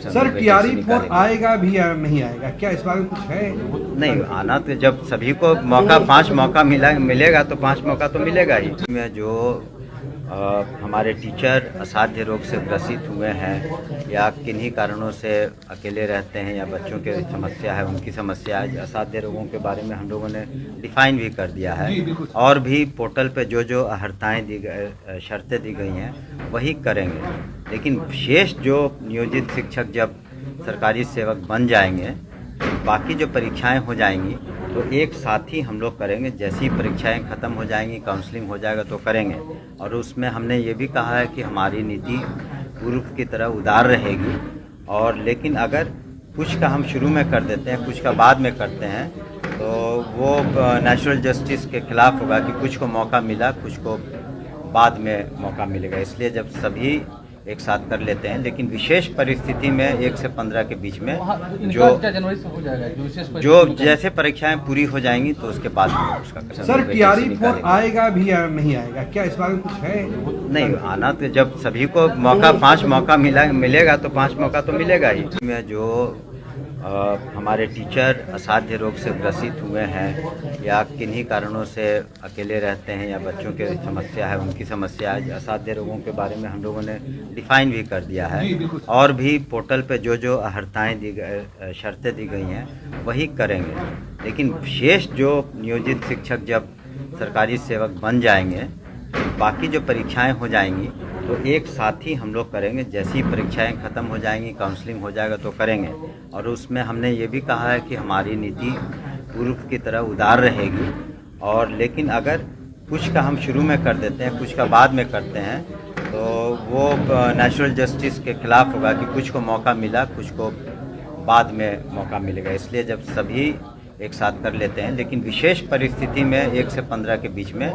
Sir TRE 4 आएगा भी या नहीं आएगा, क्या इस बारे में कुछ है? नहीं, आना तो जब सभी को मौका 5 मौका मिलेगा तो 5 मौका तो मिलेगा ही। में जो हमारे टीचर असाध्य रोग से ग्रसित हुए हैं या किन्हीं कारणों से अकेले रहते हैं या बच्चों की समस्या है, उनकी समस्या है, असाध्य रोगों के बारे में हम लोगों ने डिफाइन भी कर दिया है और भी पोर्टल पे जो जो अहर्ताएँ दी गई, शर्तें दी गई हैं वही करेंगे। लेकिन शेष जो नियोजित शिक्षक जब सरकारी सेवक बन जाएंगे, बाकी जो परीक्षाएं हो जाएंगी तो एक साथ ही हम लोग करेंगे। जैसी परीक्षाएं ख़त्म हो जाएंगी, काउंसलिंग हो जाएगा तो करेंगे। और उसमें हमने ये भी कहा है कि हमारी नीति पूर्व की तरह उदार रहेगी। और लेकिन अगर कुछ का हम शुरू में कर देते हैं, कुछ का बाद में करते हैं, तो वो नेचुरल जस्टिस के खिलाफ होगा कि कुछ को मौका मिला, कुछ को बाद में मौका मिलेगा। इसलिए जब सभी एक साथ कर लेते हैं, लेकिन विशेष परिस्थिति में 1 से 15 के बीच में जो जनवरी से हो जाएगा, जो जैसे परीक्षाएं पूरी हो जाएंगी तो उसके बाद उसका सर टीआरई 4 आएगा भी या नहीं आएगा, क्या इस बारे में कुछ है? नहीं, आना तो जब सभी को मौका 5 मौका मिलेगा तो 5 मौका तो मिलेगा ही। में जो हमारे टीचर असाध्य रोग से ग्रसित हुए हैं या किन्हीं कारणों से अकेले रहते हैं या बच्चों की समस्या है, उनकी समस्या है, असाध्य रोगों के बारे में हम लोगों ने डिफाइन भी कर दिया है और भी पोर्टल पे जो जो अहर्ताएँ दी गई, शर्तें दी गई हैं वही करेंगे। लेकिन शेष जो नियोजित शिक्षक जब सरकारी सेवक बन जाएंगे, बाकी जो परीक्षाएं हो जाएंगी तो एक साथ ही हम लोग करेंगे। जैसी परीक्षाएं ख़त्म हो जाएंगी, काउंसलिंग हो जाएगा तो करेंगे। और उसमें हमने ये भी कहा है कि हमारी नीति पूर्व की तरह उदार रहेगी। और लेकिन अगर कुछ का हम शुरू में कर देते हैं, कुछ का बाद में करते हैं, तो वो नेचुरल जस्टिस के खिलाफ होगा कि कुछ को मौका मिला, कुछ को बाद में मौका मिलेगा। इसलिए जब सभी एक साथ कर लेते हैं, लेकिन विशेष परिस्थिति में 1 से 15 के बीच में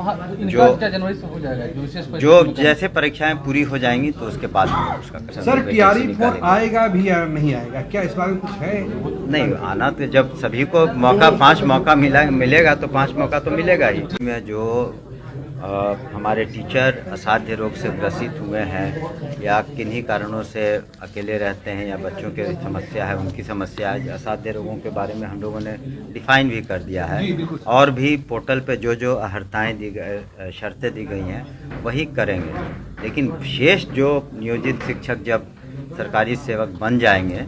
जो जनवरी से हो जाएगा, जो जैसे परीक्षाएं पूरी हो जाएंगी तो उसके बाद उसका सर टीआरई 4 आएगा भी या नहीं आएगा, क्या इस बारे में कुछ है? नहीं, आना तो जब सभी को मौका 5 मौका मिलेगा तो 5 मौका तो मिलेगा ही। में जो हमारे टीचर असाध्य रोग से ग्रसित हुए हैं या किन्हीं कारणों से अकेले रहते हैं या बच्चों की समस्या है, उनकी समस्या है, असाध्य रोगों के बारे में हम लोगों ने डिफाइन भी कर दिया है और भी पोर्टल पे जो जो अहर्ताएँ दी गई, शर्तें दी गई हैं वही करेंगे। लेकिन शेष जो नियोजित शिक्षक जब सरकारी सेवक बन जाएंगे,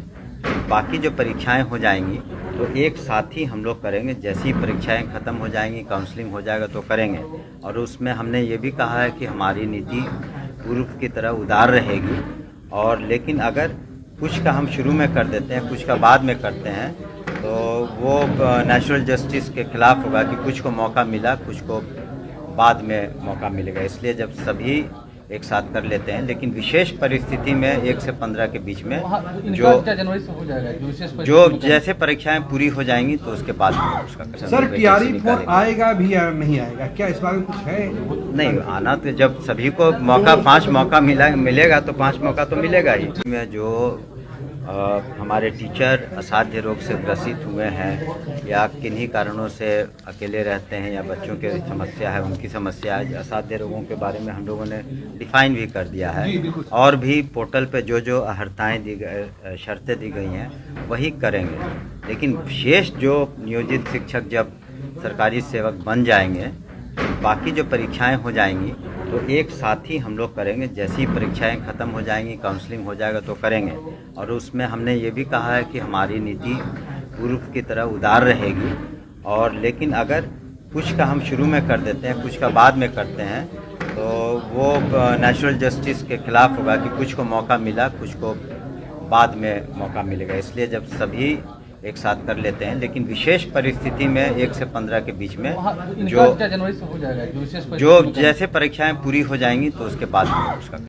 बाकी जो परीक्षाएं हो जाएंगी तो एक साथ ही हम लोग करेंगे। जैसी परीक्षाएं ख़त्म हो जाएंगी, काउंसलिंग हो जाएगा तो करेंगे। और उसमें हमने ये भी कहा है कि हमारी नीति पूर्व की तरह उदार रहेगी। और लेकिन अगर कुछ का हम शुरू में कर देते हैं, कुछ का बाद में करते हैं, तो वो नेचुरल जस्टिस के खिलाफ होगा कि कुछ को मौका मिला, कुछ को बाद में मौका मिलेगा। इसलिए जब सभी एक साथ कर लेते हैं, लेकिन विशेष परिस्थिति में 1 से 15 के बीच में जो जनवरी से हो जाएगा, जो जैसे परीक्षाएं पूरी हो जाएंगी तो उसके बाद उसका सर टीआरई 4 आएगा भी या नहीं आएगा, क्या इस बारे में कुछ है? नहीं, आना तो जब सभी को मौका 5 मौका मिलेगा तो 5 मौका तो मिलेगा ही। में जो हमारे टीचर असाध्य रोग से ग्रसित हुए हैं या किन्हीं कारणों से अकेले रहते हैं या बच्चों की समस्या है, उनकी समस्या है, असाध्य रोगों के बारे में हम लोगों ने डिफाइन भी कर दिया है और भी पोर्टल पे जो जो अहर्ताएँ दी गई, शर्तें दी गई हैं वही करेंगे। लेकिन शेष जो नियोजित शिक्षक जब सरकारी सेवक बन जाएंगे, बाकी जो परीक्षाएं हो जाएंगी तो एक साथ ही हम लोग करेंगे। जैसी परीक्षाएं ख़त्म हो जाएंगी, काउंसलिंग हो जाएगा तो करेंगे। और उसमें हमने ये भी कहा है कि हमारी नीति पूर्व की तरह उदार रहेगी। और लेकिन अगर कुछ का हम शुरू में कर देते हैं, कुछ का बाद में करते हैं, तो वो नेचुरल जस्टिस के खिलाफ होगा कि कुछ को मौका मिला, कुछ को बाद में मौका मिलेगा। इसलिए जब सभी एक साथ कर लेते हैं, लेकिन विशेष परिस्थिति में 1 से 15 के बीच में जो जनवरी से हो जाएगा, जो जैसे परीक्षाएं पूरी हो जाएंगी तो उसके बाद उसका